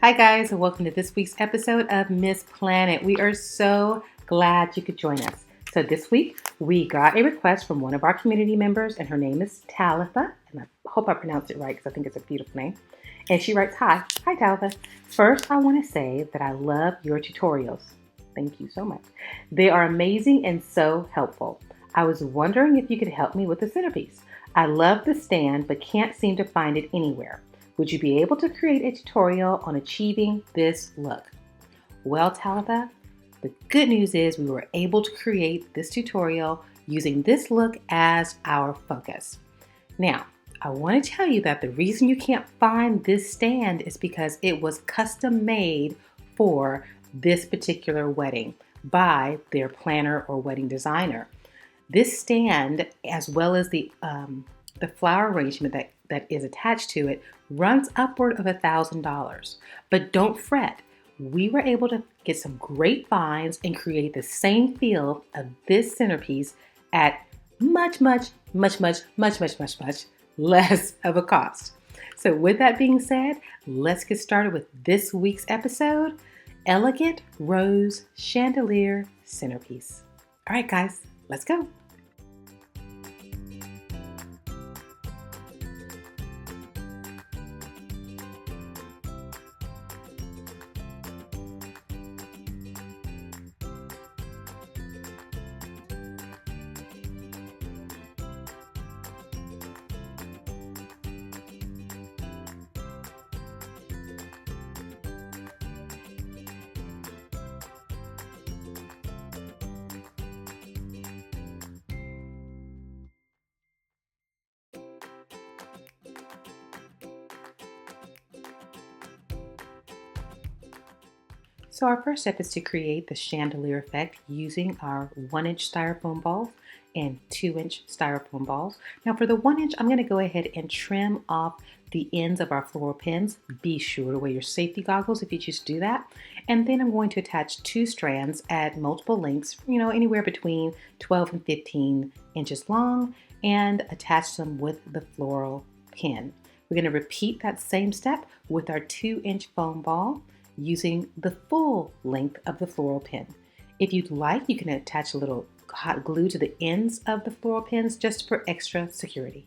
Hi guys, and welcome to this week's episode of Miss Planet. We are so glad you could join us. So this week, we got a request from one of our community members, and her name is Talitha, and I hope I pronounced it right because I think it's a beautiful name. And she writes, Hi Talitha. First, I want to say that I love your tutorials. Thank you so much. They are amazing and so helpful. I was wondering if you could help me with the centerpiece. I love the stand, but can't seem to find it anywhere. Would you be able to create a tutorial on achieving this look? Well, Talitha, the good news is we were able to create this tutorial using this look as our focus. Now, I want to tell you that the reason you can't find this stand is because it was custom made for this particular wedding by their planner or wedding designer. This stand, as well as the flower arrangement that is attached to it, runs upward of $1,000. But don't fret, we were able to get some great finds and create the same feel of this centerpiece at much less of a cost. So with that being said, let's get started with this week's episode, Elegant Rose Chandelier Centerpiece. All right, guys, let's go. So our first step is to create the chandelier effect using our 1-inch styrofoam balls and 2-inch styrofoam balls. Now for the 1-inch, I'm going to go ahead and trim off the ends of our floral pins. Be sure to wear your safety goggles if you choose to do that. And then I'm going to attach 2 strands at multiple lengths, anywhere between 12 and 15 inches long, and attach them with the floral pin. We're going to repeat that same step with our 2-inch foam ball, using the full length of the floral pin. If you'd like, you can attach a little hot glue to the ends of the floral pins just for extra security.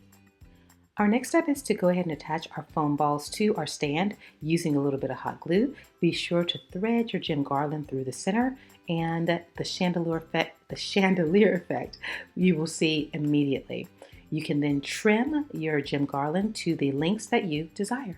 Our next step is to go ahead and attach our foam balls to our stand using a little bit of hot glue. Be sure to thread your gem garland through the center, and the chandelier effect you will see immediately. You can then trim your gem garland to the lengths that you desire.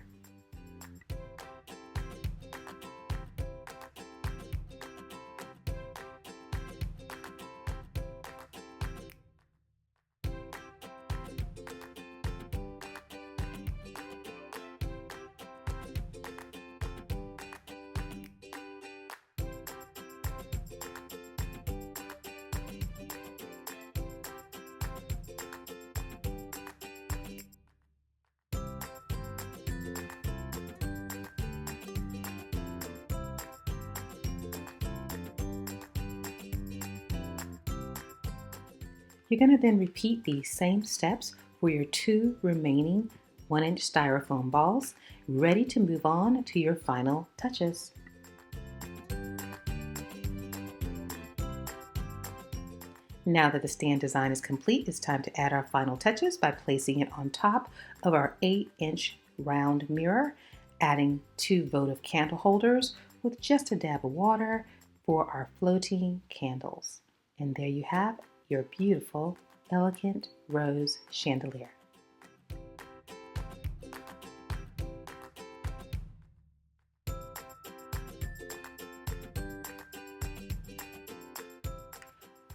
You're going to then repeat these same steps for your 2 remaining 1-inch styrofoam balls, ready to move on to your final touches. Now that the stand design is complete, it's time to add our final touches by placing it on top of our 8-inch round mirror, adding 2 votive candle holders with just a dab of water for our floating candles. And there you have your beautiful, elegant rose chandelier.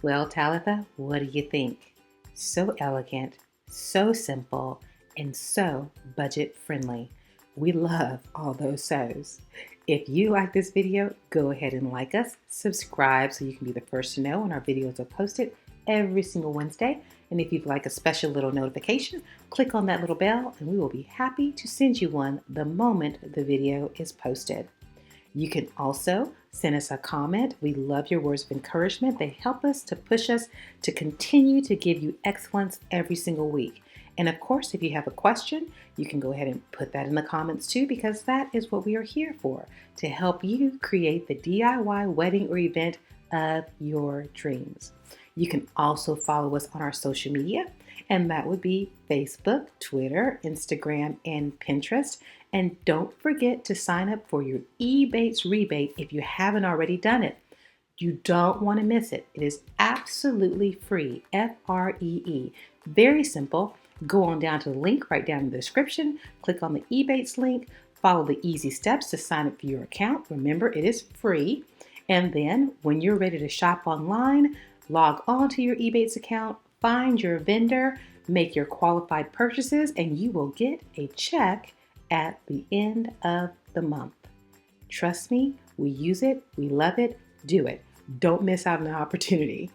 Well, Talitha, what do you think? So elegant, so simple, and so budget friendly. We love all those so's. If you like this video, go ahead and like us, subscribe so you can be the first to know when our videos are posted every single Wednesday. And if you'd like a special little notification, click on that little bell and we will be happy to send you one the moment the video is posted. You can also send us a comment. We love your words of encouragement. They help us to push us to continue to give you excellence every single week. And of course, if you have a question, you can go ahead and put that in the comments too, because that is what we are here for, to help you create the DIY wedding or event of your dreams. You can also follow us on our social media, and that would be Facebook, Twitter, Instagram, and Pinterest. And don't forget to sign up for your Ebates rebate if you haven't already done it. You don't want to miss it. It is absolutely free, Free. Very simple. Go on down to the link right down in the description, click on the Ebates link, follow the easy steps to sign up for your account. Remember, it is free. And then when you're ready to shop online, log on to your Ebates account, find your vendor, make your qualified purchases, and you will get a check at the end of the month. Trust me, we use it, we love it, do it. Don't miss out on the opportunity.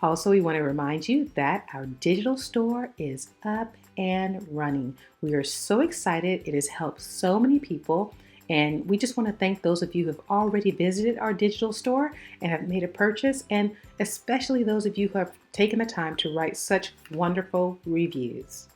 Also, we want to remind you that our digital store is up and running. We are so excited. It has helped so many people. And we just want to thank those of you who have already visited our digital store and have made a purchase, and especially those of you who have taken the time to write such wonderful reviews.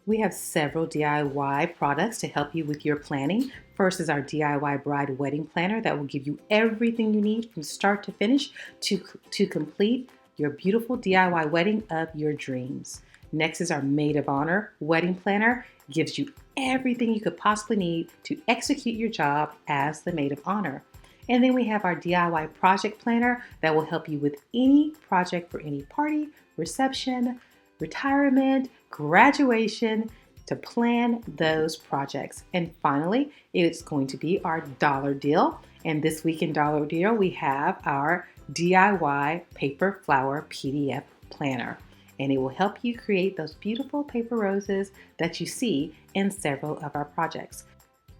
We have several DIY products to help you with your planning. First is our DIY Bride Wedding Planner that will give you everything you need from start to finish to complete your beautiful DIY wedding of your dreams. Next is our Maid of Honor Wedding Planner. It gives you everything you could possibly need to execute your job as the Maid of Honor. And then we have our DIY Project Planner that will help you with any project for any party, reception, retirement, graduation, to plan those projects. And finally, it's going to be our dollar deal. And this week in Dollar Deal, we have our DIY Paper Flower PDF Planner. And it will help you create those beautiful paper roses that you see in several of our projects.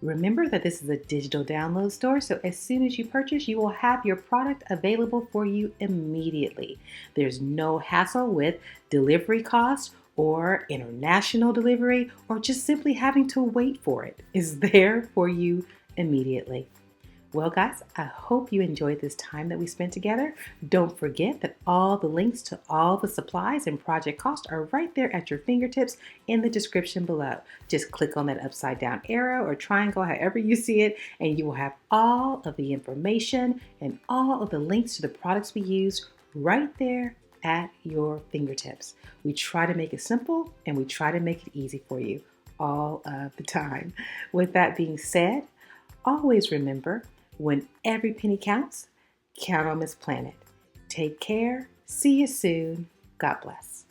Remember that this is a digital download store, so as soon as you purchase, you will have your product available for you immediately. There's no hassle with delivery costs or international delivery, or just simply having to wait for it. It's there for you immediately. Well, guys, I hope you enjoyed this time that we spent together. Don't forget that all the links to all the supplies and project costs are right there at your fingertips in the description below. Just click on that upside down arrow or triangle, however you see it, and you will have all of the information and all of the links to the products we use right there at your fingertips. We try to make it simple and we try to make it easy for you all of the time. With that being said, always remember, when every penny counts, count on MissPlanIt. Take care. See you soon. God bless.